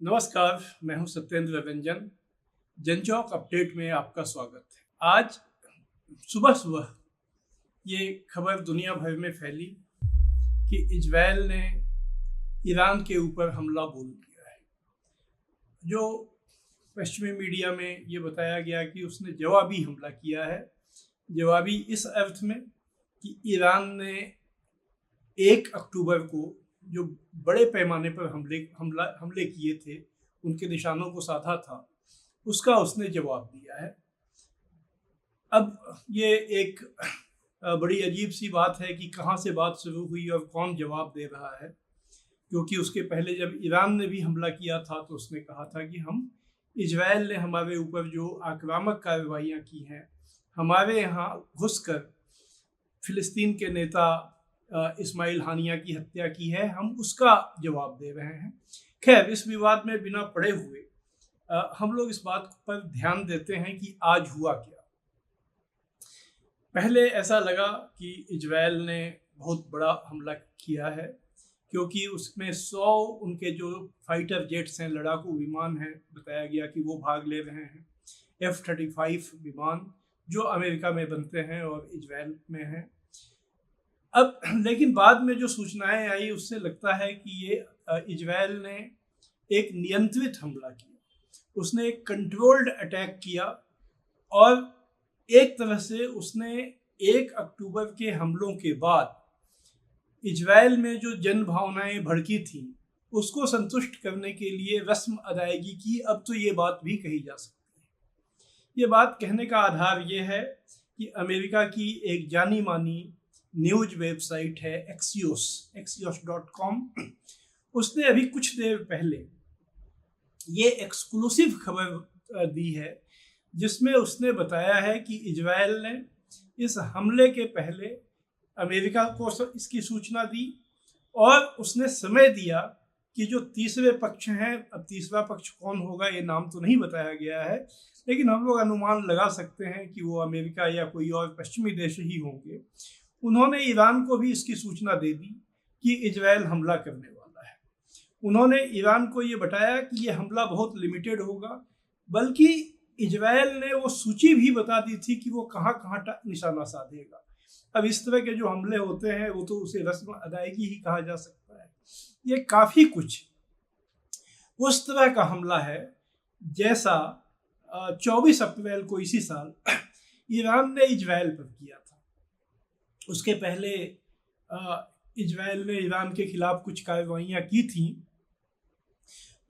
नमस्कार, मैं हूं सत्येंद्र रंजन। जनचौक अपडेट में आपका स्वागत है। आज सुबह सुबह ये खबर दुनिया भर में फैली कि इजरायल ने ईरान के ऊपर हमला बोल दिया है। जो पश्चिमी मीडिया में ये बताया गया कि उसने जवाबी हमला किया है। जवाबी इस अर्थ में कि ईरान ने 1 अक्टूबर को जो बड़े पैमाने पर हमले किए थे, उनके निशानों को साधा था, उसका उसने जवाब दिया है। अब ये एक बड़ी अजीब सी बात है कि कहाँ से बात शुरू हुई और कौन जवाब दे रहा है, क्योंकि उसके पहले जब ईरान ने भी हमला किया था तो उसने कहा था कि इजरायल ने हमारे ऊपर जो आक्रामक कार्रवाइयाँ की हैं, हमारे यहाँ घुसकर फिलिस्तीन के नेता इस्माइल हानिया की हत्या की है, हम उसका जवाब दे रहे हैं। खैर, इस विवाद में बिना पड़े हुए हम लोग इस बात पर ध्यान देते हैं कि आज हुआ क्या। पहले ऐसा लगा कि इजरायल ने बहुत बड़ा हमला किया है, क्योंकि उसमें 100 उनके जो फाइटर जेट्स हैं, लड़ाकू विमान हैं, बताया गया कि वो भाग ले रहे हैं। F-35 विमान जो अमेरिका में बनते हैं और इजरायल में हैं। अब लेकिन बाद में जो सूचनाएं आई उससे लगता है कि ये इजरायल ने एक नियंत्रित हमला किया, उसने एक कंट्रोल्ड अटैक किया और एक तरह से उसने 1 अक्टूबर के हमलों के बाद इजरायल में जो जन भावनाएं भड़की थी उसको संतुष्ट करने के लिए रस्म अदायगी की। अब तो ये बात भी कही जा सकती है। ये बात कहने का आधार ये है कि अमेरिका की एक जानी मानी न्यूज वेबसाइट है Axios.com, उसने अभी कुछ देर पहले ये एक्सक्लूसिव खबर दी है, जिसमें उसने बताया है कि इजरायल ने इस हमले के पहले अमेरिका को इसकी सूचना दी और उसने समय दिया कि जो तीसरे पक्ष हैं, अब तीसरा पक्ष कौन होगा ये नाम तो नहीं बताया गया है, लेकिन हम लोग अनुमान लगा सकते हैं कि वो अमेरिका या कोई और पश्चिमी देश ही होंगे। उन्होंने ईरान को भी इसकी सूचना दे दी कि इजरायल हमला करने वाला है। उन्होंने ईरान को ये बताया कि ये हमला बहुत लिमिटेड होगा, बल्कि इजरायल ने वो सूची भी बता दी थी कि वो कहाँ कहाँ निशाना साधेगा। अब इस तरह के जो हमले होते हैं वो तो उसे रस्म अदायगी ही कहा जा सकता है। ये काफ़ी कुछ उस तरह का हमला है जैसा 24 अप्रैल को इसी साल ईरान ने इजरायल पर किया था। उसके पहले इजरायल ने ईरान के खिलाफ कुछ कार्रवाइयाँ की थी,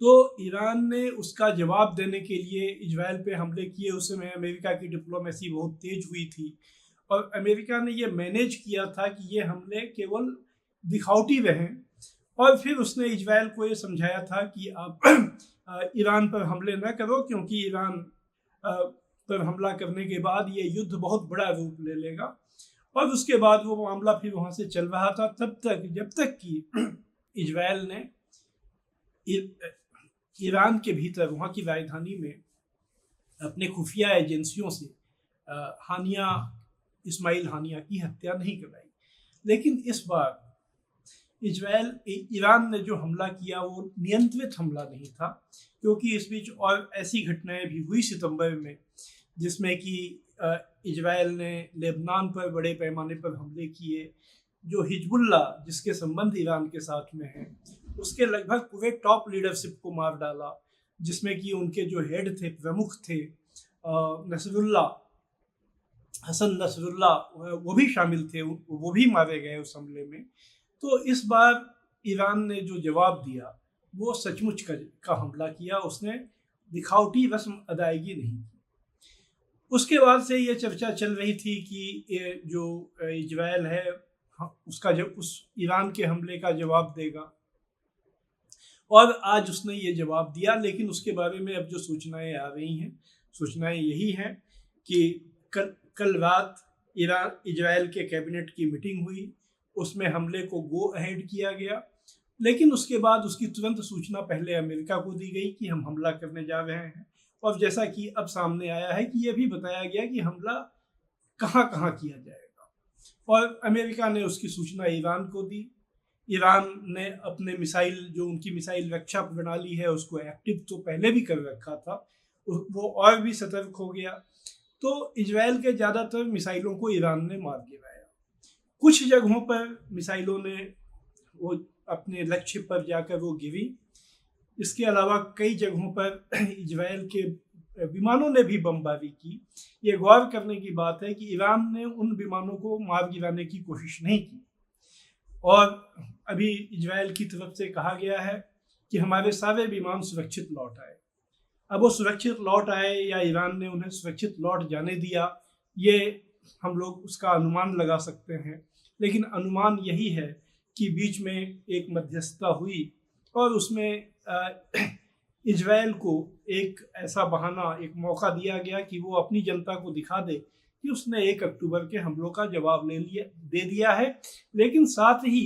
तो ईरान ने उसका जवाब देने के लिए इजरायल पे हमले किए। उस समय अमेरिका की डिप्लोमेसी बहुत तेज हुई थी और अमेरिका ने ये मैनेज किया था कि ये हमले केवल दिखावटी रहें, और फिर उसने इजरायल को ये समझाया था कि आप ईरान पर हमले न करो, क्योंकि ईरान पर हमला करने के बाद ये युद्ध बहुत बड़ा रूप ले लेगा। और उसके बाद वो मामला फिर वहाँ से चल रहा था तब तक जब तक कि इजरायल ने ईरान के भीतर वहाँ की राजधानी में अपने खुफिया एजेंसियों से इस्माइल हानिया की हत्या नहीं कराई। लेकिन इस बार ईरान ने जो हमला किया वो नियंत्रित हमला नहीं था, क्योंकि इस बीच और ऐसी घटनाएं भी हुई सितंबर में, जिसमें कि इजरायल ने लेबनान पर बड़े पैमाने पर हमले किए। जो हिजबुल्ला, जिसके संबंध ईरान के साथ में हैं, उसके लगभग पूरे टॉप लीडरशिप को मार डाला, जिसमें कि उनके जो हेड थे, प्रमुख थे, हसन नसरुल्ला, वो भी शामिल थे, वो भी मारे गए उस हमले में। तो इस बार ईरान ने जो जवाब दिया वो सचमुच का हमला किया, उसने दिखावटी रस्म अदायगी नहीं की। उसके बाद से ये चर्चा चल रही थी कि जो इजरायल है उसका जब उस ईरान के हमले का जवाब देगा, और आज उसने ये जवाब दिया। लेकिन उसके बारे में अब जो सूचनाएं आ रही हैं, सूचनाएं यही हैं कि कल रात इजरायल के कैबिनेट की मीटिंग हुई, उसमें हमले को गो अहेड किया गया, लेकिन उसके बाद उसकी तुरंत सूचना पहले अमेरिका को दी गई कि हम हमला करने जा रहे हैं। और जैसा कि अब सामने आया है कि यह भी बताया गया कि हमला कहाँ कहाँ किया जाएगा, और अमेरिका ने उसकी सूचना ईरान को दी। ईरान ने अपने मिसाइल, जो उनकी मिसाइल रक्षा प्रणाली है, उसको एक्टिव तो पहले भी कर रखा था, वो और भी सतर्क हो गया। तो इजराइल के ज़्यादातर मिसाइलों को ईरान ने मार गिराया। कुछ जगहों पर मिसाइलों ने वो अपने लक्ष्य पर जाकर वो गिरी। इसके अलावा कई जगहों पर इजराइल के विमानों ने भी बमबारी की। ये गौर करने की बात है कि ईरान ने उन विमानों को मार गिराने की कोशिश नहीं की। और अभी इजराइल की तरफ से कहा गया है कि हमारे सारे विमान सुरक्षित लौट आए। अब वो सुरक्षित लौट आए या ईरान ने उन्हें सुरक्षित लौट जाने दिया, ये हम लोग उसका अनुमान लगा सकते हैं। लेकिन अनुमान यही है कि बीच में एक मध्यस्थता हुई और उसमें इजराइल को एक ऐसा बहाना, एक मौका दिया गया कि वो अपनी जनता को दिखा दे कि उसने 1 अक्टूबर के हमलों का जवाब दे दिया है। लेकिन साथ ही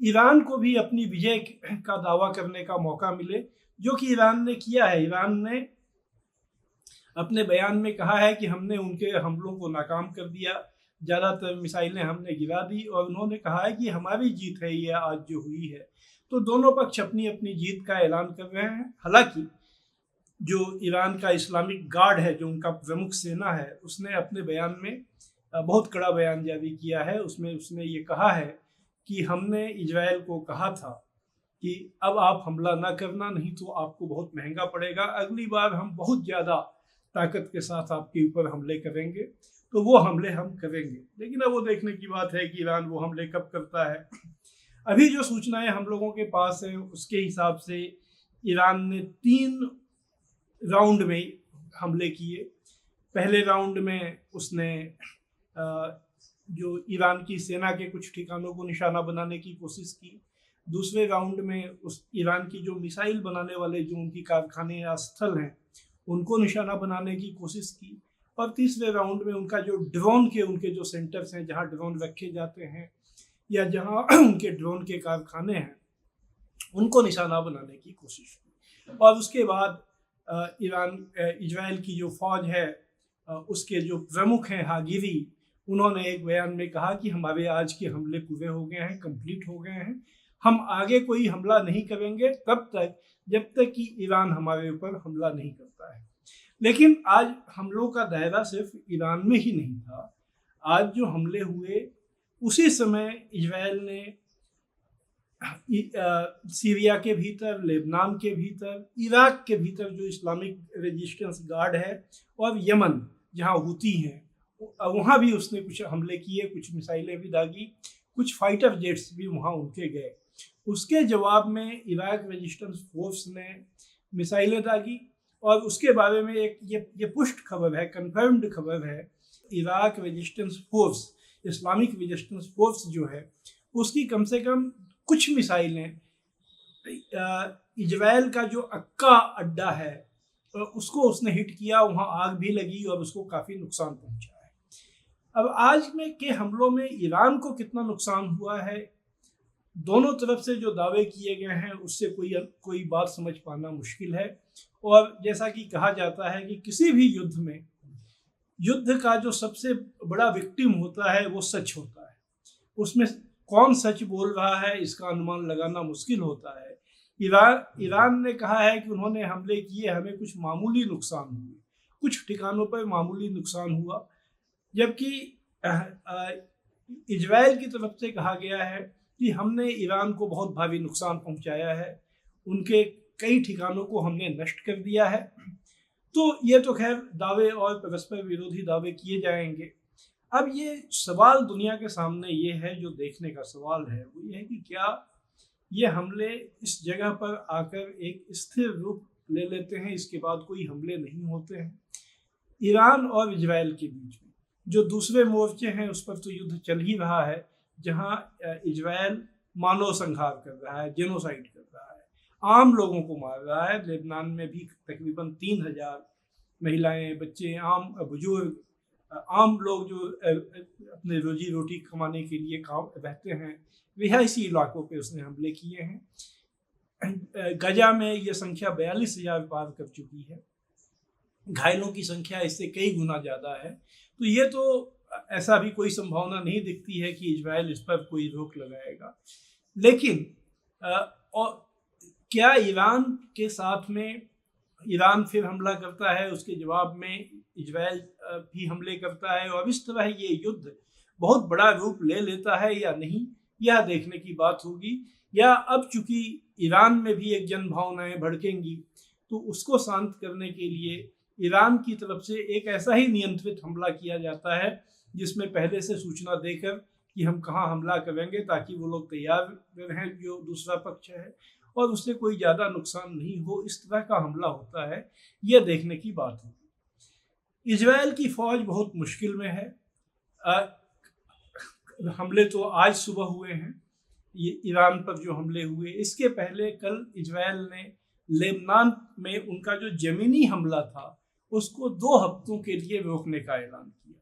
ईरान को भी अपनी विजय का दावा करने का मौका मिले, जो कि ईरान ने किया है। ईरान ने अपने बयान में कहा है कि हमने उनके हमलों को नाकाम कर दिया, ज़्यादातर मिसाइलें हमने गिरा दी, और उन्होंने कहा है कि हमारी जीत है ये आज जो हुई है। तो दोनों पक्ष अपनी अपनी जीत का ऐलान कर रहे हैं। हालांकि जो ईरान का इस्लामिक गार्ड है, जो उनका प्रमुख सेना है, उसने अपने बयान में बहुत कड़ा बयान जारी किया है। उसमें उसने ये कहा है कि हमने इजराइल को कहा था कि अब आप हमला ना करना, नहीं तो आपको बहुत महंगा पड़ेगा। अगली बार हम बहुत ज़्यादा ताकत के साथ आपके ऊपर हमले करेंगे, तो वो हमले हम करेंगे। लेकिन अब वो देखने की बात है कि ईरान वो हमले कब करता है। अभी जो सूचनाएं हम लोगों के पास हैं, उसके हिसाब से ईरान ने 3 राउंड में हमले किए। पहले राउंड में उसने जो ईरान की सेना के कुछ ठिकानों को निशाना बनाने की कोशिश की। दूसरे राउंड में उस ईरान की जो मिसाइल बनाने वाले जो उनकी कारखाने या स्थल हैं, उनको निशाना बनाने की कोशिश की। और तीसरे राउंड में उनका जो ड्रोन के उनके जो सेंटर्स हैं, जहां ड्रोन रखे जाते हैं या जहां उनके ड्रोन के कारखाने हैं, उनको निशाना बनाने की कोशिश की। और उसके बाद इजराइल की जो फौज है, उसके जो प्रमुख हैं हागिरी, उन्होंने एक बयान में कहा कि हमारे आज के हमले पूरे हो गए हैं, कंप्लीट हो गए हैं। हम आगे कोई हमला नहीं करेंगे तब तक जब तक कि ईरान हमारे ऊपर हमला नहीं करता है। लेकिन आज हमलों का दायरा सिर्फ ईरान में ही नहीं था। आज जो हमले हुए, उसी समय इजराइल ने सीरिया के भीतर, लेबनान के भीतर, इराक के भीतर जो इस्लामिक रेजिस्टेंस गार्ड है, और यमन जहां हुती हैं, वहाँ भी उसने कुछ हमले किए, कुछ मिसाइलें भी दागी, कुछ फाइटर जेट्स भी वहाँ उनके गए। उसके जवाब में इराक रेजिस्टेंस फोर्स ने मिसाइलें दागी। और उसके बारे में एक ये पुष्ट खबर है, कन्फर्म्ड खबर है, Iraq resistance force, Islamic resistance force जो है, उसकी कम से कम कुछ मिसाइलें इजराइल का जो अक्का अड्डा है, उसको उसने हिट किया, वहाँ आग भी लगी और उसको काफ़ी नुकसान पहुँचा है। अब आज में के हमलों में ईरान को कितना नुकसान हुआ है, दोनों तरफ से जो दावे किए गए हैं उससे कोई बात समझ पाना मुश्किल है। और जैसा कि कहा जाता है कि किसी भी युद्ध में, युद्ध का जो सबसे बड़ा विक्टिम होता है वो सच होता है। उसमें कौन सच बोल रहा है इसका अनुमान लगाना मुश्किल होता है। ईरान ने कहा है कि उन्होंने हमले किए, हमें कुछ मामूली नुकसान हुए, कुछ ठिकानों पर मामूली नुकसान हुआ, जबकि इजराइल की तरफ से कहा गया है कि हमने ईरान को बहुत भारी नुकसान पहुंचाया है, उनके कई ठिकानों को हमने नष्ट कर दिया है। तो ये तो खैर दावे और परस्पर विरोधी दावे किए जाएंगे। अब ये सवाल दुनिया के सामने ये है, जो देखने का सवाल है वो ये है कि क्या ये हमले इस जगह पर आकर एक स्थिर रूप ले लेते हैं, इसके बाद कोई हमले नहीं होते हैं। ईरान और इजराइल के बीच में जो दूसरे मोर्चे हैं उस पर तो युद्ध चल ही रहा है, जहां इजराइल मानव संहार कर रहा है, जेनोसाइड कर रहा है, आम लोगों को मार रहा है। लेबनान में भी तकरीबन 3000 महिलाएं, बच्चे, आम बुजुर्ग, आम लोग जो अपने रोजी रोटी कमाने के लिए काम रहते हैं, रिहायशी इलाकों पे उसने हमले किए हैं। गजा में ये संख्या 42,000 पार कर चुकी है। घायलों की संख्या इससे कई गुना ज़्यादा है। तो ये तो ऐसा भी कोई संभावना नहीं दिखती है कि इजराइल इस पर कोई रोक लगाएगा। लेकिन और क्या ईरान के साथ में ईरान फिर हमला करता है, उसके जवाब में इजराइल भी हमले करता है, और इस तरह ये युद्ध बहुत बड़ा रूप ले लेता है या नहीं, यह देखने की बात होगी। या अब चूंकि ईरान में भी एक जन भावनाएं भड़केंगी, तो उसको शांत करने के लिए ईरान की तरफ से एक ऐसा ही नियंत्रित हमला किया जाता है जिसमें पहले से सूचना देकर कि हम कहाँ हमला करेंगे, ताकि वो लोग तैयार रहें जो दूसरा पक्ष है, और उससे कोई ज़्यादा नुकसान नहीं हो। इस तरह का हमला होता है, यह देखने की बात होगी। इजराइल की फौज बहुत मुश्किल में है। हमले तो आज सुबह हुए हैं, ये ईरान पर जो हमले हुए, इसके पहले कल इजराइल ने लेबनान में उनका जो ज़मीनी हमला था उसको 2 हफ्तों के लिए रोकने का ऐलान किया।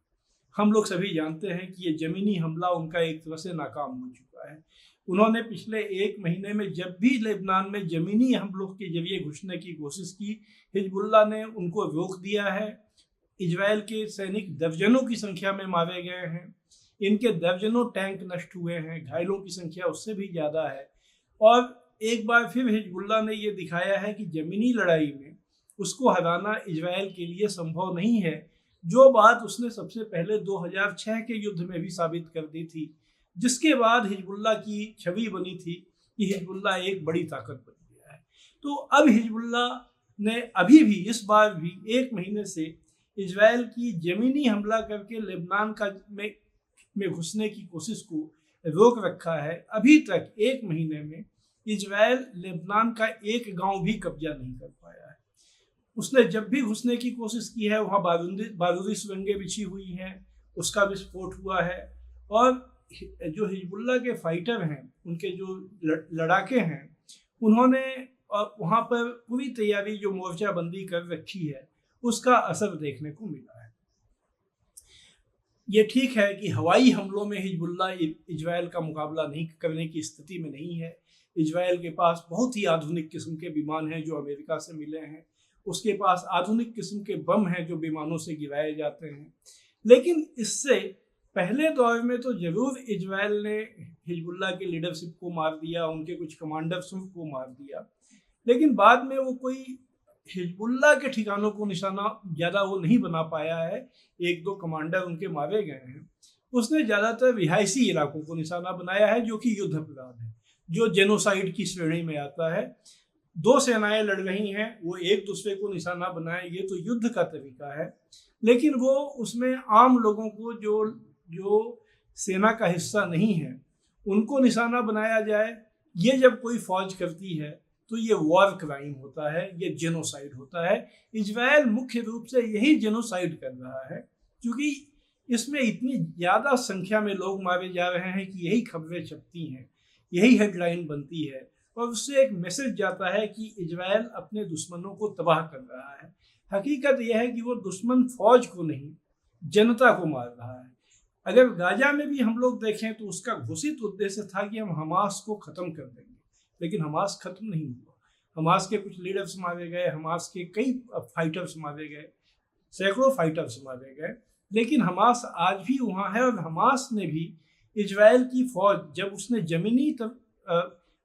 हम लोग सभी जानते हैं कि ये ज़मीनी हमला उनका एक तरह से नाकाम हो चुका है। उन्होंने पिछले 1 महीने में जब भी लेबनान में ज़मीनी हमलों के जरिए घुसने की कोशिश की, हिजबुल्लाह ने उनको रोक दिया है। इजराइल के सैनिक दर्जनों की संख्या में मारे गए हैं, इनके दर्जनों टैंक नष्ट हुए हैं, घायलों की संख्या उससे भी ज़्यादा है। और एक बार फिर हिजबुल्लाह ने ये दिखाया है कि ज़मीनी लड़ाई में उसको हराना इजराइल के लिए संभव नहीं है, जो बात उसने सबसे पहले 2006 के युद्ध में भी साबित कर दी थी, जिसके बाद हिजबुल्लाह की छवि बनी थी कि हिजबुल्लाह एक बड़ी ताकत बन गया है। तो अब हिजबुल्लाह ने अभी भी, इस बार भी 1 महीने से इजराइल की ज़मीनी हमला करके लेबनान का में घुसने की कोशिश को रोक रखा है। अभी तक 1 महीने में इजराइल लेबनान का एक गांव भी कब्जा नहीं कर पाया है। उसने जब भी घुसने की कोशिश की है, वहाँ बारूदी सुरंगें बिछी हुई हैं, उसका विस्फोट हुआ है। और जो हिजबुल्लाह के फाइटर हैं, उनके जो लड़ाके हैं, उन्होंने वहाँ पर पूरी तैयारी जो मोर्चाबंदी कर रखी है, उसका असर देखने को मिला है। ये ठीक है कि हवाई हमलों में हिजबुल्लाह इजराइल का मुकाबला नहीं करने की स्थिति में नहीं है। इजराइल के पास बहुत ही आधुनिक किस्म के विमान हैं जो अमेरिका से मिले हैं, उसके पास आधुनिक किस्म के बम हैं जो विमानों से गिराए जाते हैं। लेकिन इससे पहले दौर में तो जरूर इजराइल ने हिजबुल्लाह के लीडरशिप को मार दिया, उनके कुछ कमांडर्स को मार दिया, लेकिन बाद में वो कोई हिजबुल्लाह के ठिकानों को निशाना ज़्यादा वो नहीं बना पाया है। 1-2 कमांडर उनके मारे गए हैं। उसने ज़्यादातर रिहायशी इलाकों को निशाना बनाया है, जो कि युद्ध अपराध है, जो जेनोसाइड की श्रेणी में आता है। 2 सेनाएं लड़ रही हैं, वो एक दूसरे को निशाना बनाए, ये तो युद्ध का तरीका है। लेकिन वो उसमें आम लोगों को जो सेना का हिस्सा नहीं है उनको निशाना बनाया जाए, ये जब कोई फौज करती है तो ये वॉर क्राइम होता है, ये जेनोसाइड होता है। इजराइल मुख्य रूप से यही जेनोसाइड कर रहा है, क्योंकि इसमें इतनी ज़्यादा संख्या में लोग मारे जा रहे हैं कि यही खबरें छपती हैं, यही हेडलाइन बनती है, और उससे एक मैसेज जाता है कि इजराइल अपने दुश्मनों को तबाह कर रहा है। हकीकत यह है कि वो दुश्मन फौज को नहीं, जनता को मार रहा है। अगर गाजा में भी हम लोग देखें तो उसका घोषित उद्देश्य था कि हम हमास को ख़त्म कर देंगे, लेकिन हमास ख़त्म नहीं हुआ। हमास के कुछ लीडर्स मारे गए, हमास के कई फाइटर्स मारे गए, सैकड़ों फाइटर्स मारे गए, लेकिन हमास आज भी वहाँ है। और हमास ने भी इजराइल की फौज जब उसने ज़मीनी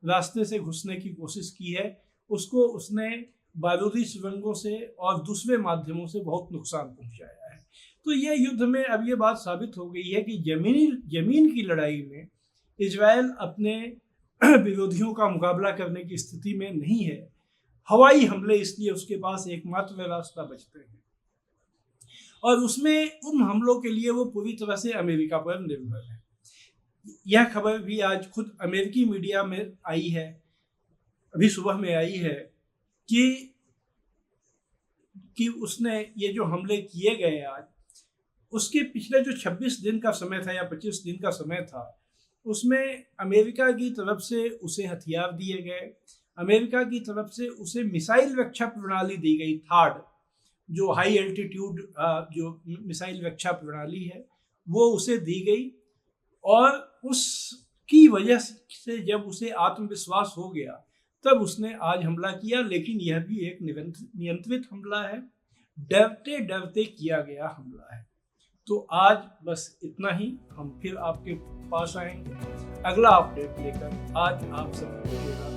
रास्ते से घुसने की कोशिश की है, उसको उसने बारूदी सुरंगों से और दूसरे माध्यमों से बहुत नुकसान पहुँचाया है। तो ये युद्ध में अब ये बात साबित हो गई है कि ज़मीन की लड़ाई में इजराइल अपने विरोधियों का मुकाबला करने की स्थिति में नहीं है। हवाई हमले इसलिए उसके पास एकमात्र रास्ता बचते हैं, और उसमें उन हमलों के लिए वो पूरी तरह से अमेरिका पर निर्भर है। यह खबर भी आज खुद अमेरिकी मीडिया में आई है, अभी सुबह में आई है, कि उसने ये जो हमले किए गए आज, उसके पिछले जो 26 दिन का समय था या 25 दिन का समय था, उसमें अमेरिका की तरफ से उसे हथियार दिए गए, अमेरिका की तरफ से उसे मिसाइल रक्षा प्रणाली दी गई, थार्ड जो हाई एल्टीट्यूड जो मिसाइल रक्षा प्रणाली है वो उसे दी गई। और उसकी वजह से जब उसे आत्मविश्वास हो गया तब उसने आज हमला किया, लेकिन यह भी एक नियंत्रित हमला है, डरते डरते किया गया हमला है। तो आज बस इतना ही, हम फिर आपके पास आएंगे अगला अपडेट लेकर। आज आप सब